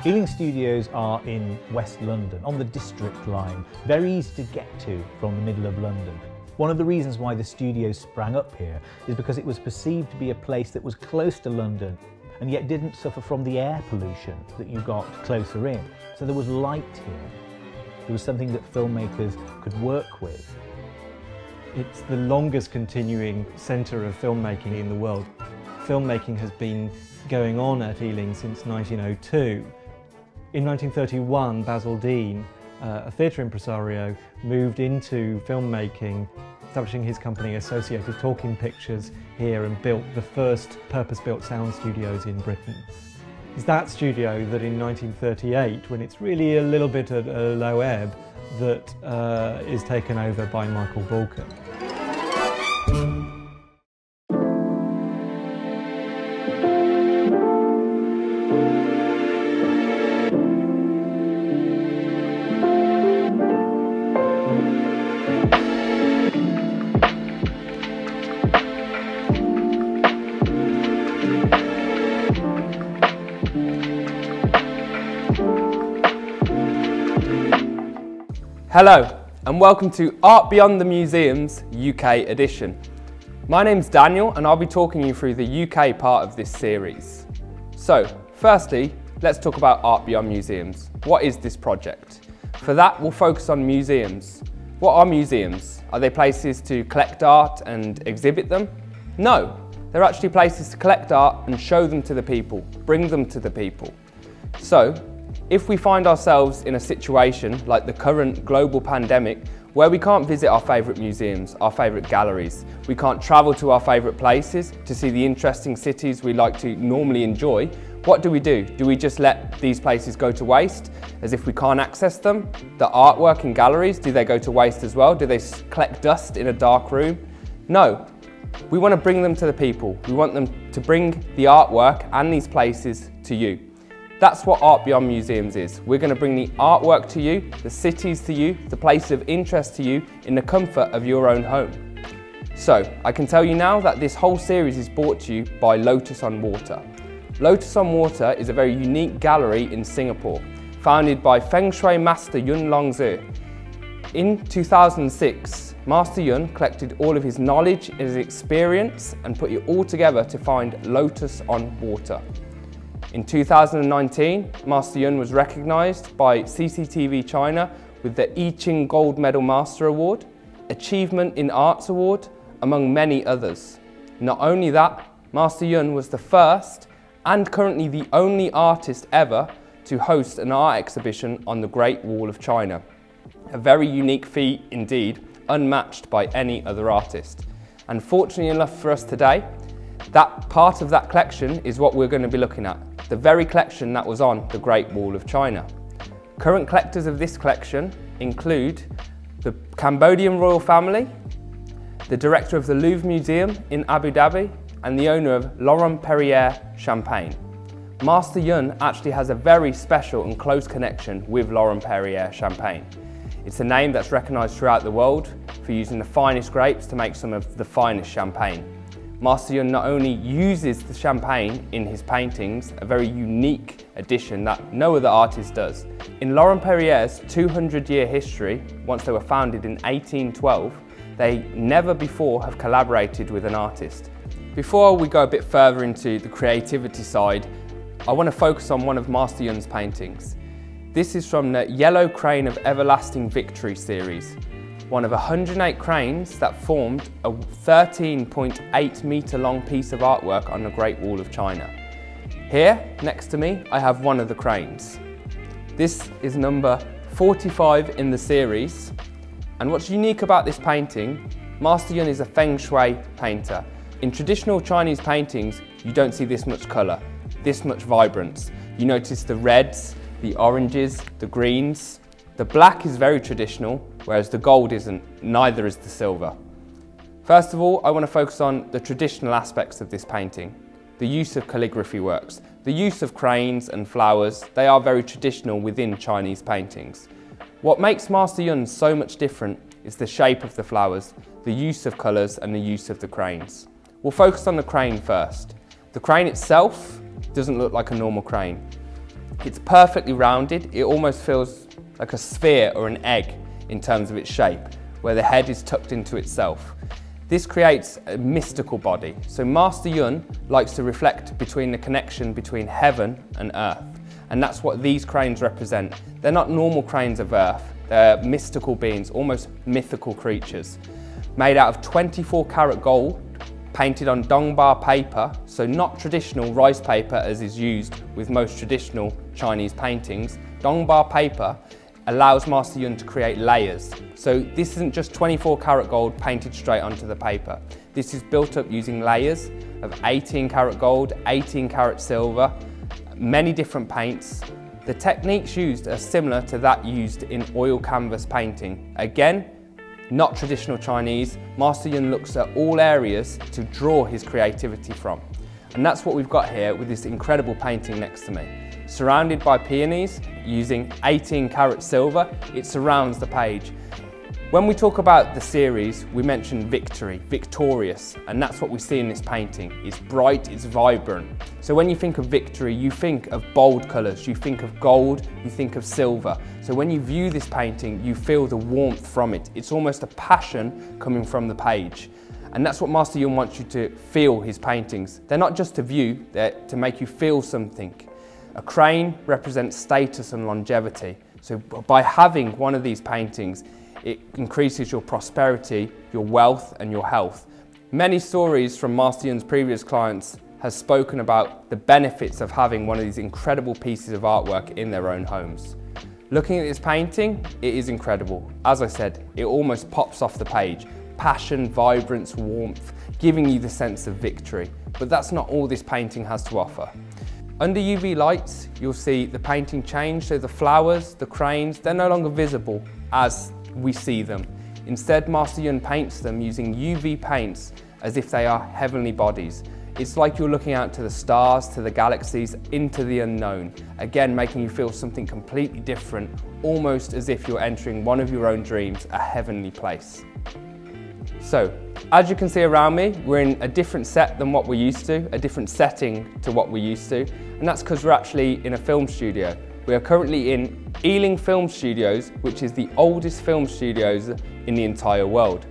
Ealing Studios are in West London, on the District line, very easy to get to from the middle of London. One of the reasons why the studio sprang up here is because it was perceived to be a place that was close to London and yet didn't suffer from the air pollution that you got closer in. So there was light here. There was something that filmmakers could work with. It's the longest continuing centre of filmmaking in the world. Filmmaking has been going on at Ealing since 1902. In 1931, Basil Dean, a theatre impresario, moved into filmmaking, establishing his company Associated Talking Pictures here, and built the first purpose-built sound studios in Britain. It's that studio that in 1938, when it's really a little bit at a low ebb, that is taken over by Michael Vulcan. Hello and welcome to Art Beyond the Museum's UK edition. My name's Daniel and I'll be talking you through the UK part of this series. So firstly, let's talk about Art Beyond Museums. What is this project? For that, we'll focus on museums. What are museums? Are they places to collect art and exhibit them? No, they're actually places to collect art and show them to the people, bring them to the people. So, if we find ourselves in a situation like the current global pandemic where we can't visit our favourite museums, our favourite galleries, we can't travel to our favourite places to see the interesting cities we like to normally enjoy, what do? Do we just let these places go to waste as if we can't access them? The artwork in galleries, do they go to waste as well? Do they collect dust in a dark room? No. We want to bring them to the people. We want them to bring the artwork and these places to you. That's what Art Beyond Museums is. We're going to bring the artwork to you, the cities to you, the places of interest to you in the comfort of your own home. So, I can tell you now that this whole series is brought to you by Lotus on Water. Lotus on Water is a very unique gallery in Singapore, founded by Feng Shui Master Yun Longzi. In 2006, Master Yun collected all of his knowledge and his experience and put it all together to find Lotus on Water. In 2019, Master Yun was recognised by CCTV China with the I Ching Gold Medal Master Award, Achievement in Arts Award, among many others. Not only that, Master Yun was the first and currently the only artist ever to host an art exhibition on the Great Wall of China. A very unique feat indeed, unmatched by any other artist. And fortunately enough for us today, that part of that collection is what we're going to be looking at. The very collection that was on the Great Wall of China. Current collectors of this collection include the Cambodian royal family, the director of the Louvre Museum in Abu Dhabi, and the owner of Laurent Perrier Champagne. Master Yun actually has a very special and close connection with Laurent Perrier Champagne. It's a name that's recognised throughout the world for using the finest grapes to make some of the finest champagne. Master Yun not only uses the champagne in his paintings, a very unique addition that no other artist does. In Laurent Perrier's 200-year history, once they were founded in 1812, they never before have collaborated with an artist. Before we go a bit further into the creativity side, I want to focus on one of Master Yun's paintings. This is from the Yellow Crane of Everlasting Victory series, one of 108 cranes that formed a 13.8 metre long piece of artwork on the Great Wall of China. Here, next to me, I have one of the cranes. This is number 45 in the series, and what's unique about this painting, Master Yun is a Feng Shui painter. In traditional Chinese paintings, you don't see this much colour, this much vibrance. You notice the reds, the oranges, the greens. The black is very traditional, whereas the gold isn't, neither is the silver. First of all, I want to focus on the traditional aspects of this painting. The use of calligraphy works, the use of cranes and flowers, they are very traditional within Chinese paintings. What makes Master Yun so much different is the shape of the flowers, the use of colours and the use of the cranes. We'll focus on the crane first. The crane itself doesn't look like a normal crane. It's perfectly rounded. It almost feels like a sphere or an egg in terms of its shape, where the head is tucked into itself. This creates a mystical body. So Master Yun likes to reflect between the connection between heaven and earth. And that's what these cranes represent. They're not normal cranes of earth. They're mystical beings, almost mythical creatures. Made out of 24 karat gold, painted on dongba paper, so not traditional rice paper as is used with most traditional Chinese paintings. Dongba paper allows Master Yun to create layers. So this isn't just 24 karat gold painted straight onto the paper. This is built up using layers of 18 karat gold, 18 karat silver, many different paints. The techniques used are similar to that used in oil canvas painting. Again, not traditional Chinese. Master Yun looks at all areas to draw his creativity from. And that's what we've got here with this incredible painting next to me. Surrounded by peonies, using 18 karat silver, it surrounds the page. When we talk about the series, we mention victory, victorious, and that's what we see in this painting. It's bright, it's vibrant. So when you think of victory, you think of bold colours, you think of gold, you think of silver. So when you view this painting, you feel the warmth from it. It's almost a passion coming from the page. And that's what Master Yun wants you to feel his paintings. They're not just to view, they're to make you feel something. A crane represents status and longevity. So by having one of these paintings, it increases your prosperity, your wealth and your health. Many stories from Master Yun's previous clients has spoken about the benefits of having one of these incredible pieces of artwork in their own homes. Looking at this painting, it is incredible. As I said, it almost pops off the page. Passion, vibrance, warmth, giving you the sense of victory. But that's not all this painting has to offer. Under UV lights, you'll see the painting change, so the flowers, the cranes, they're no longer visible as we see them. Instead, Master Yun paints them using UV paints as if they are heavenly bodies. It's like you're looking out to the stars, to the galaxies, into the unknown. Again, making you feel something completely different, almost as if you're entering one of your own dreams, a heavenly place. So, as you can see around me, we're in a different set than what we're used to, a different setting to what we're used to, and that's because we're actually in a film studio. We are currently in Ealing Film Studios, which is the oldest film studios in the entire world.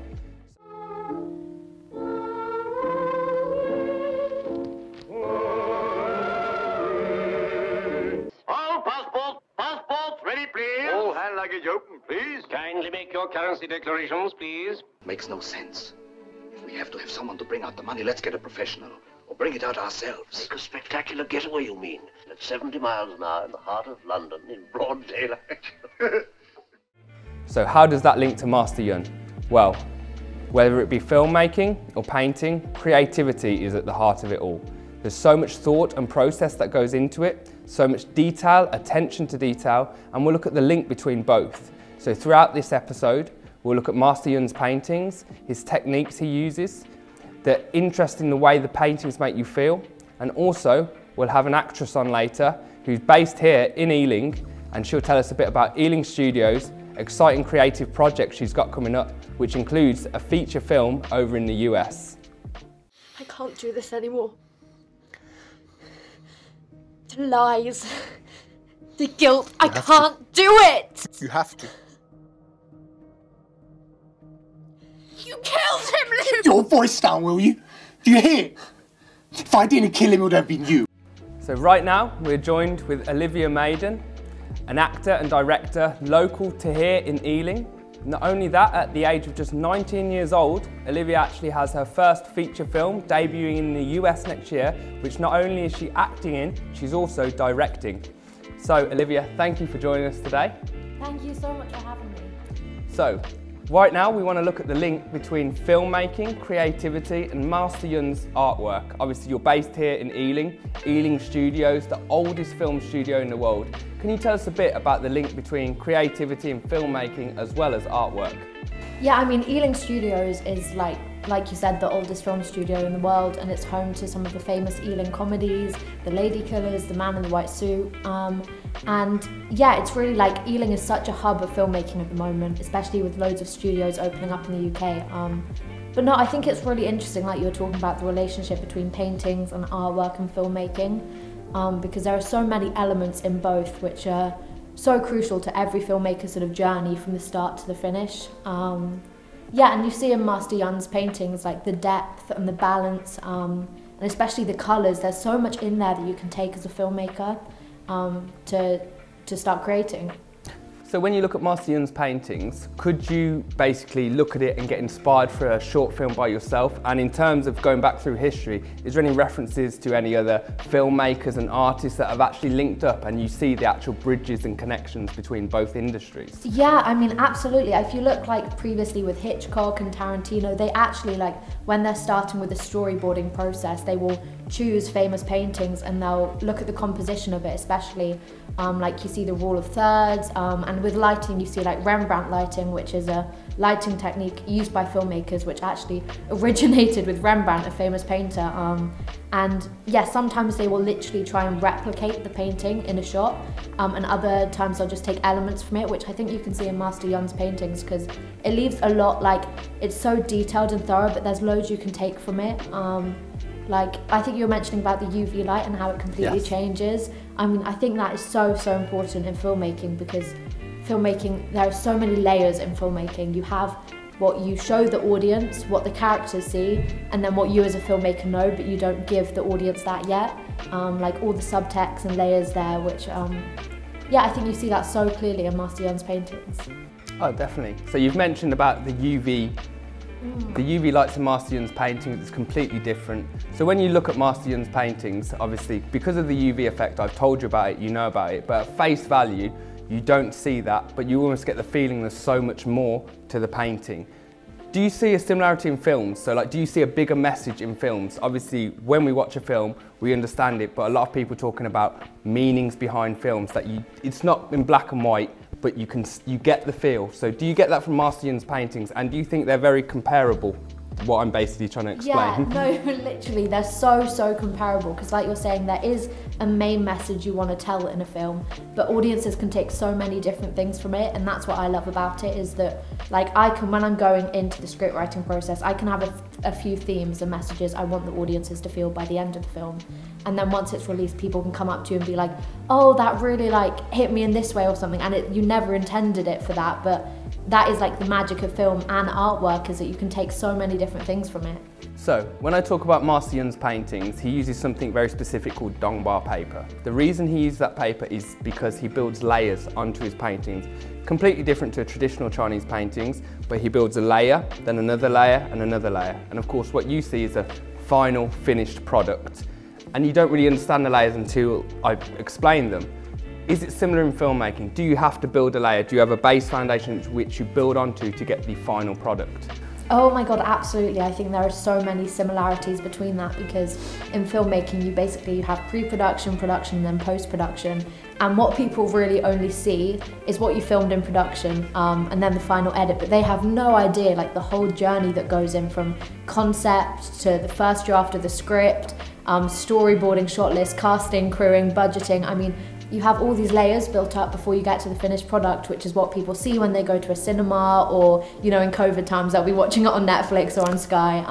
All passports ready, please. All hand luggage open, please. Kindly make your currency declarations, please. Makes no sense. If we have to have someone to bring out the money, let's get a professional. Or bring it out ourselves. Make a spectacular getaway, you mean? At 70 miles an hour in the heart of London in broad daylight. So how does that link to Master Yun? Well, whether it be filmmaking or painting, creativity is at the heart of it all. There's so much thought and process that goes into it, so much detail, attention to detail, and we'll look at the link between both. So throughout this episode, we'll look at Master Yun's paintings, his techniques he uses, the interest in the way the paintings make you feel, and also we'll have an actress on later who's based here in Ealing, and she'll tell us a bit about Ealing Studios, exciting creative project she's got coming up, which includes a feature film over in the US. I can't do this anymore. The lies, the guilt, I can't do it! You have to. You killed him, Luke! Your voice down, will you? Do you hear? If I didn't kill him, it would have been you. So right now, we're joined with Olivia Maiden, an actor and director local to here in Ealing. Not only that, at the age of just 19 years old, Olivia actually has her first feature film debuting in the US next year, which not only is she acting in, she's also directing. So Olivia, thank you for joining us today. Thank you so much for having me. So, right now we want to look at the link between filmmaking, creativity and Master Yun's artwork. Obviously you're based here in Ealing, Ealing Studios, the oldest film studio in the world. Can you tell us a bit about the link between creativity and filmmaking as well as artwork? Yeah, I mean, Ealing Studios is like you said, the oldest film studio in the world, and it's home to some of the famous Ealing comedies, The Lady Killers, The Man in the White Suit, and yeah, it's really like Ealing is such a hub of filmmaking at the moment, especially with loads of studios opening up in the UK. But no, I think it's really interesting, like you were talking about the relationship between paintings and artwork and filmmaking. because there are so many elements in both which are so crucial to every filmmaker's sort of journey from the start to the finish. Yeah, and you see in Master Yun's paintings like the depth and the balance, and especially the colours. There's so much in there that you can take as a filmmaker to start creating. So when you look at Master Yun's paintings, could you basically look at it and get inspired for a short film by yourself? And in terms of going back through history, is there any references to any other filmmakers and artists that have actually linked up and you see the actual bridges and connections between both industries? Yeah, I mean, absolutely. If you look like previously with Hitchcock and Tarantino, they actually, like, when they're starting with the storyboarding process, they will choose famous paintings and they'll look at the composition of it, especially like you see the rule of thirds, and with lighting you see like Rembrandt lighting, which is a lighting technique used by filmmakers which actually originated with Rembrandt, a famous painter, and yeah, sometimes they will literally try and replicate the painting in a shot, and other times they'll just take elements from it, which I think you can see in Master Yun's paintings, because it leaves a lot, like, it's so detailed and thorough, but there's loads you can take from it. Like, I think you were mentioning about the UV light and how it completely changes. I mean, I think that is so important in filmmaking, because filmmaking, there are so many layers in filmmaking. You have what you show the audience, what the characters see, and then what you as a filmmaker know, but you don't give the audience that yet. Like all the subtext and layers there, which, yeah, I think you see that so clearly in Master Yun's paintings. Oh, definitely. So you've mentioned about the UV lights in Master Yun's paintings is completely different. So when you look at Master Yun's paintings, obviously, because of the UV effect, I've told you about it, you know about it, but at face value, you don't see that, but you almost get the feeling there's so much more to the painting. Do you see a similarity in films? So like, do you see a bigger message in films? Obviously, when we watch a film, we understand it, but a lot of people talking about meanings behind films, that it's not in black and white, but you get the feel. So do you get that from Master Yun's paintings, and do you think they're very comparable? What I'm basically trying to explain. Yeah, no, literally, they're so comparable, because like you're saying, there is a main message you want to tell in a film, but audiences can take so many different things from it, and that's what I love about it, is that, like, when I'm going into the script writing process, I can have a few themes and messages I want the audiences to feel by the end of the film, and then once it's released, people can come up to you and be like, oh, that really, like, hit me in this way or something, and you never intended it for that, but that is like the magic of film and artwork, is that you can take so many different things from it. So, when I talk about Master Yun's paintings, he uses something very specific called dongba paper. The reason he uses that paper is because he builds layers onto his paintings. Completely different to traditional Chinese paintings, but he builds a layer, then another layer, and another layer. And of course, what you see is a final finished product. And you don't really understand the layers until I explain them. Is it similar in filmmaking? Do you have to build a layer? Do you have a base foundation which you build onto to get the final product? Oh my God, absolutely. I think there are so many similarities between that, because in filmmaking you have pre-production, production, and then post-production, and what people really only see is what you filmed in production, and then the final edit, but they have no idea, like, the whole journey that goes in from concept to the first draft of the script, storyboarding, shot list, casting, crewing, budgeting. I mean, you have all these layers built up before you get to the finished product, which is what people see when they go to a cinema, or, you know, in COVID times they'll be watching it on Netflix or on Sky.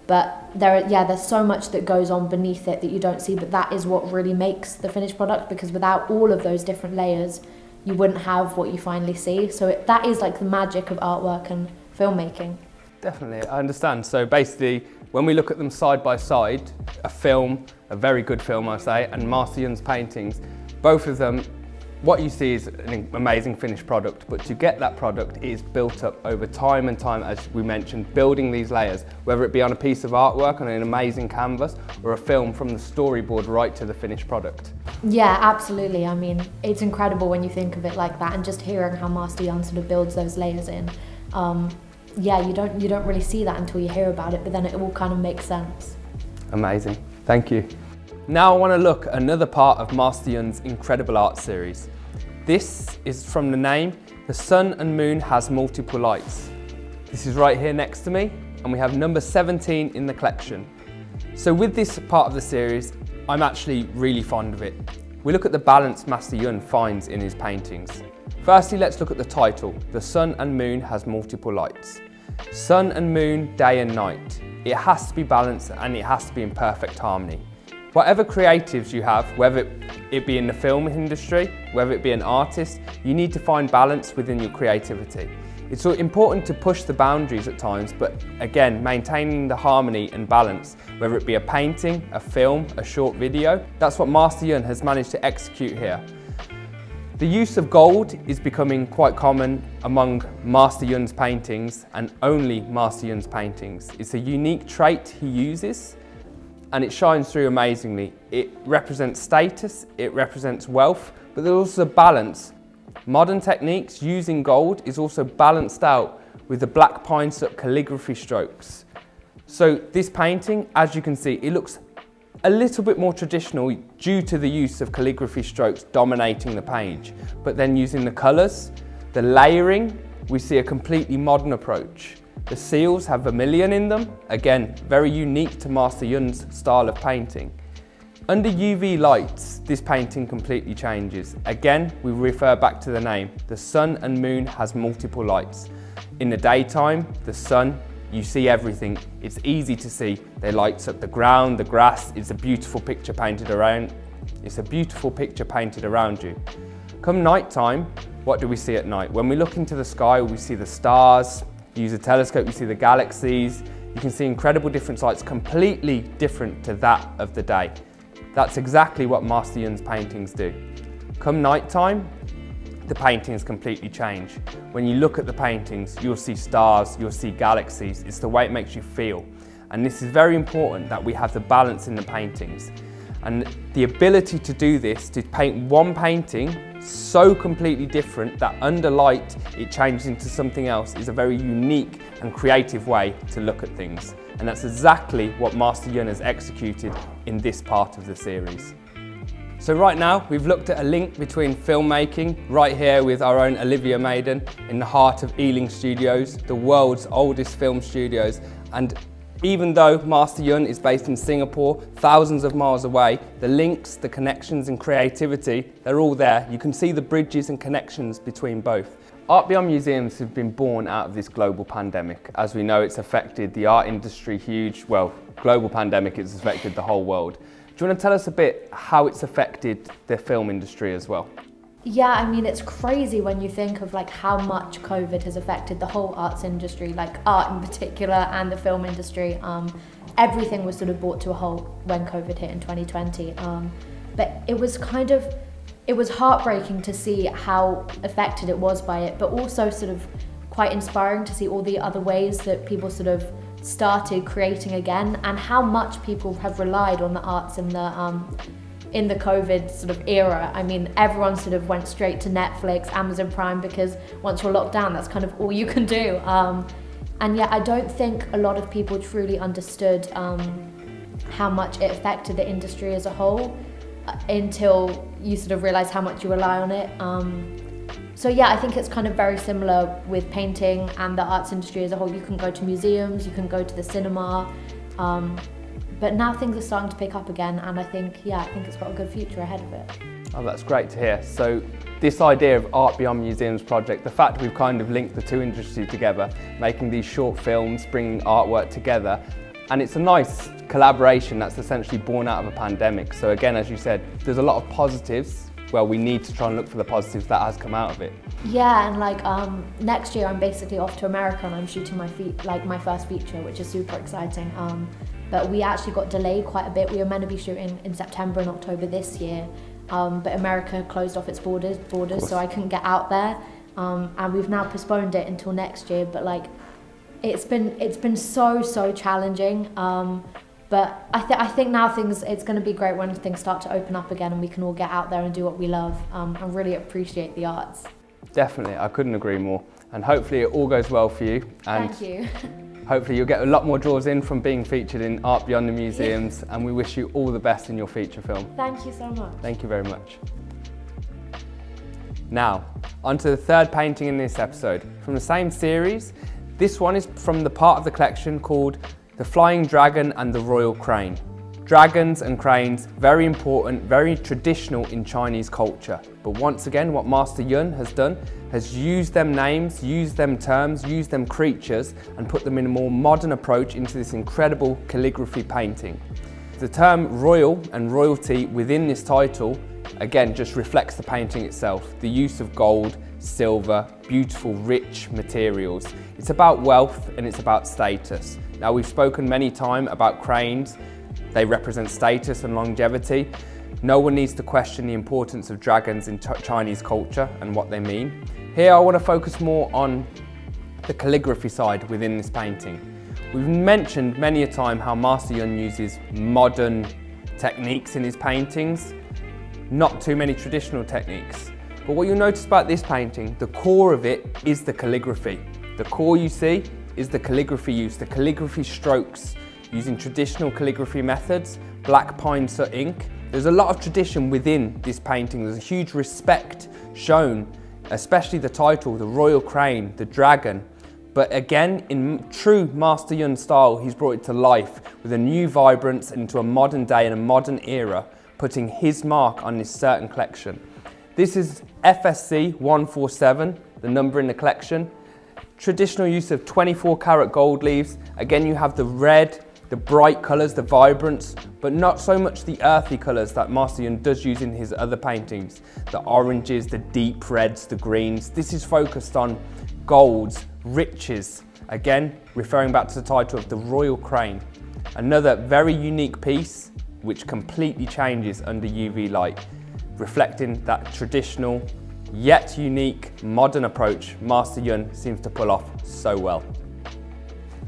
But there's so much that goes on beneath it that you don't see, but that is what really makes the finished product, because without all of those different layers, you wouldn't have what you finally see. So that is like the magic of artwork and filmmaking. Definitely, I understand. So basically, when we look at them side by side, a film, a very good film I say, and Master Yun's paintings, both of them, what you see is an amazing finished product, but to get that product, it is built up over time and time, as we mentioned, building these layers, whether it be on a piece of artwork, on an amazing canvas, or a film from the storyboard right to the finished product. Yeah, absolutely. I mean, it's incredible when you think of it like that, and just hearing how Master Yun sort of builds those layers in. Yeah, you don't really see that until you hear about it, but then it all kind of makes sense. Amazing, thank you. Now I want to look at another part of Master Yun's incredible art series. This is from the name, The Sun and Moon Has Multiple Lights. This is right here next to me, and we have number 17 in the collection. So with this part of the series, I'm actually really fond of it. We look at the balance Master Yun finds in his paintings. Firstly, let's look at the title, The Sun and Moon Has Multiple Lights. Sun and moon, day and night. It has to be balanced and it has to be in perfect harmony. Whatever creatives you have, whether it be in the film industry, whether it be an artist, you need to find balance within your creativity. It's important to push the boundaries at times, but again, maintaining the harmony and balance, whether it be a painting, a film, a short video. That's what Master Yun has managed to execute here. The use of gold is becoming quite common among Master Yun's paintings, and only Master Yun's paintings. It's a unique trait he uses, and it shines through amazingly. It represents status, it represents wealth, but there's also balance. Modern techniques using gold is also balanced out with the black pine soot calligraphy strokes. So this painting, as you can see, it looks a little bit more traditional due to the use of calligraphy strokes dominating the page. But then using the colours, the layering, we see a completely modern approach. The seals have vermilion in them, again, very unique to Master Yun's style of painting. Under UV lights, this painting completely changes. Again, we refer back to the name. The sun and moon has multiple lights. In the daytime, the sun, you see everything. It's easy to see. They lights up the ground, the grass. It's a beautiful picture painted around. It's a beautiful picture painted around you. Come night time, what do we see at night? When we look into the sky, we see the stars. Use a telescope, you see the galaxies. You can see incredible different lights, completely different to that of the day. That's exactly what Master Yun's paintings do. Come night time, the paintings completely change. When you look at the paintings, you'll see stars, you'll see galaxies. It's the way it makes you feel. And this is very important that we have the balance in the paintings. And the ability to do this, to paint one painting so completely different that under light it changes into something else, is a very unique and creative way to look at things. And that's exactly what Master Yun has executed in this part of the series. So right now we've looked at a link between filmmaking right here with our own Olivia Maiden in the heart of Ealing Studios, the world's oldest film studios. And even though Master Yun is based in Singapore, thousands of miles away, the links, the connections and creativity, they're all there. You can see the bridges and connections between both. Art Beyond Museums have been born out of this global pandemic. As we know, it's affected the art industry huge. Well, global pandemic, it's affected the whole world. Do you want to tell us a bit how it's affected the film industry as well? Yeah, I mean, it's crazy when you think of like how much COVID has affected the whole arts industry, like art in particular and the film industry. Everything was sort of brought to a halt when COVID hit in 2020. But it was heartbreaking to see how affected it was by it, but also sort of quite inspiring to see all the other ways that people sort of started creating again, and how much people have relied on the arts in the COVID sort of era. I mean, everyone sort of went straight to Netflix, Amazon Prime, because once you're locked down, that's kind of all you can do. And yeah, I don't think a lot of people truly understood how much it affected the industry as a whole until you sort of realize how much you rely on it. So yeah, I think it's kind of very similar with painting and the arts industry as a whole. You can go to museums, you can go to the cinema, but now things are starting to pick up again, and I think it's got a good future ahead of it. Oh, that's great to hear. So this idea of Art Beyond Museums project, the fact we've kind of linked the two industries together, making these short films, bringing artwork together, and it's a nice collaboration that's essentially born out of a pandemic. So again, as you said, there's a lot of positives. Well, we need to try and look for the positives that has come out of it. Yeah, and like next year I'm basically off to America and I'm shooting my first feature, which is super exciting. But we actually got delayed quite a bit. We were meant to be shooting in September and October this year, but America closed off its borders, so I couldn't get out there. And we've now postponed it until next year. But like, it's been so challenging. But I think now it's going to be great when things start to open up again and we can all get out there and do what we love and really appreciate the arts. Definitely, I couldn't agree more. And hopefully it all goes well for you. And thank you. Hopefully you'll get a lot more draws in from being featured in Art Beyond the Museums, and we wish you all the best in your feature film. Thank you so much. Thank you very much. Now, on to the third painting in this episode. From the same series, this one is from the part of the collection called The Flying Dragon and the Royal Crane. Dragons and cranes, very important, very traditional in Chinese culture. But once again, what Master Yun has done has used them names, used them terms, used them creatures, and put them in a more modern approach into this incredible calligraphy painting. The term royal and royalty within this title again just reflects the painting itself, the use of gold, silver, beautiful rich materials. It's about wealth and it's about status. Now we've spoken many times about cranes. They represent status and longevity. No one needs to question the importance of dragons in Chinese culture and what they mean. Here I want to focus more on the calligraphy side within this painting. We've mentioned many a time how Master Yun uses modern techniques in his paintings, not too many traditional techniques. But what you'll notice about this painting, the core of it is the calligraphy. The core you see is the calligraphy use, the calligraphy strokes, using traditional calligraphy methods, black pine soot ink. There's a lot of tradition within this painting. There's a huge respect shown, especially the title, the royal crane, the dragon. But again, in true Master Yun style, he's brought it to life with a new vibrance into a modern day and a modern era, putting his mark on this certain collection. This is FSC 147, the number in the collection. Traditional use of 24 karat gold leaves. Again, you have the red, the bright colours, the vibrance, but not so much the earthy colours that Master Yun does use in his other paintings. The oranges, the deep reds, the greens. This is focused on golds, riches. Again, referring back to the title of the Royal Crane. Another very unique piece which completely changes under UV light, reflecting that traditional yet unique modern approach Master Yun seems to pull off so well.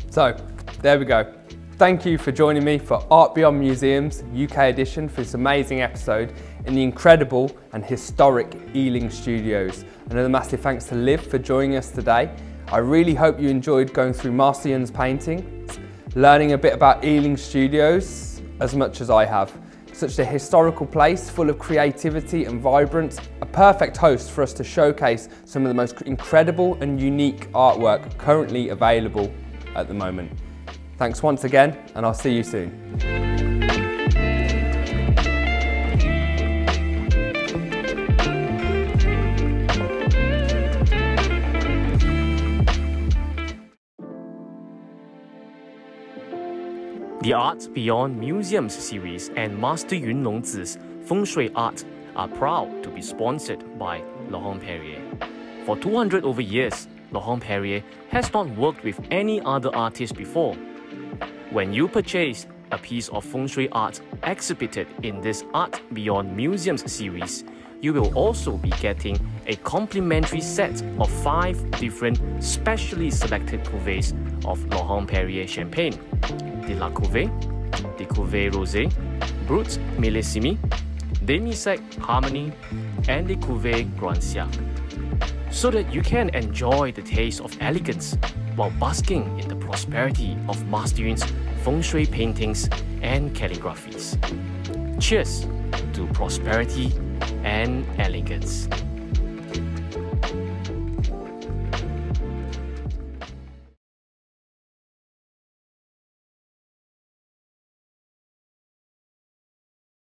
So, there we go. Thank you for joining me for Art Beyond Museums UK edition for this amazing episode in the incredible and historic Ealing Studios. Another massive thanks to Liv for joining us today. I really hope you enjoyed going through Master Yun's paintings, learning a bit about Ealing Studios as much as I have. Such a historical place full of creativity and vibrance, a perfect host for us to showcase some of the most incredible and unique artwork currently available at the moment. Thanks once again, and I'll see you soon. The Art Beyond Museums series and Master Yun Longzi's Feng Shui art are proud to be sponsored by Laurent Perrier. For 200 over years, Laurent Perrier has not worked with any other artist before. When you purchase a piece of Feng Shui art exhibited in this Art Beyond Museums series, you will also be getting a complimentary set of 5 different specially selected cuvées of Laurent Perrier champagne: the La Cuvée, the Cuvée Rosé, Brut Millésime, Demi-Sec Harmony, and the Cuvée Grand Siècle, so that you can enjoy the taste of elegance while basking in the prosperity of Master Yun's Feng Shui paintings and calligraphies. Cheers to prosperity and elegance.